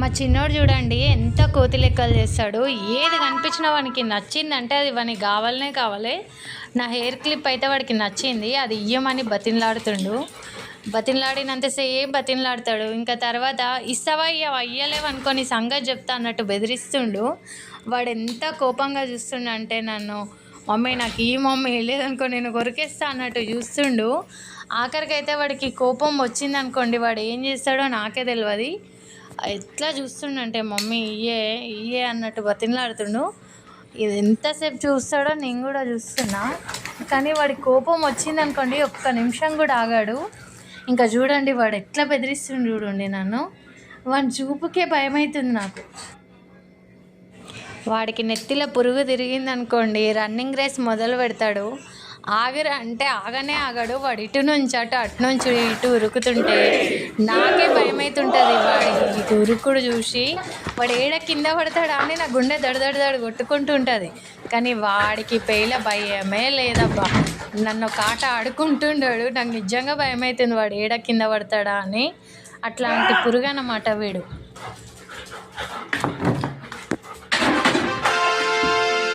మా చిన్నోడు చూడండి ఎంత కోతి లెక్కలు చేస్తాడు. ఏది కనిపించినా వానికి నచ్చిందంటే అది వానికి కావాలనే కావాలి. నా హెయిర్ క్లిప్ అయితే వాడికి నచ్చింది, అది ఇయ్యమని బతిమలాడుతుండు. బతిమలాడినంతసేపు బతిమలాడతాడు. ఇంకా తర్వాత ఇస్తావా ఇయ్యవా, ఇయ్యలేవనుకొని సంగతి చెప్తా అన్నట్టు బెదిరిస్తుండు. వాడు ఎంత కోపంగా చూస్తుండు అంటే నన్ను, మమ్మీ నాకు ఈ మమ్మీ లేదనుకో నేను కొరికేస్తా అన్నట్టు చూస్తుండు. ఆఖరికైతే వాడికి కోపం వచ్చిందనుకోండి, వాడు ఏం చేస్తాడో నాకే తెలియదు. ఎట్లా చూస్తుండంటే మమ్మీ ఇయ్యే ఇయ్యే అన్నట్టు బతిమలాడుతుండు. ఇది ఎంతసేపు చూస్తాడో నేను కూడా చూస్తున్నా. కానీ వాడి కోపం వచ్చిందనుకోండి ఒక్క నిమిషం కూడా ఆగాడు. ఇంకా చూడండి వాడు ఎట్లా బెదిరిస్తుండు చూడండి నన్ను. వాడి చూపుకే భయమవుతుంది నాకు. వాడికి నెత్తిలో పురుగు తిరిగిందనుకోండి రన్నింగ్ రేస్ మొదలు పెడతాడు. ఆగరు అంటే ఆగనే ఆగడు. వాడు ఇటు నుంచి అటు నుంచి ఇటు ఉరుకుతుంటే నాకే భయమవుతుంటుంది. వాడి ఉరుకుడు చూసి వాడు ఏడ కింద పడతాడా అని నా గుండె దడదడదడు కొట్టుకుంటూ ఉంటుంది. కానీ వాడికి పేల భయమే లేదబ్బా. నన్ను ఒక ఆట ఆడుకుంటుండాడు. నాకు నిజంగా భయమవుతుంది వాడు ఏడ కింద పడతాడా అని. అట్లాంటి పురుగు అన్నమాట వీడు.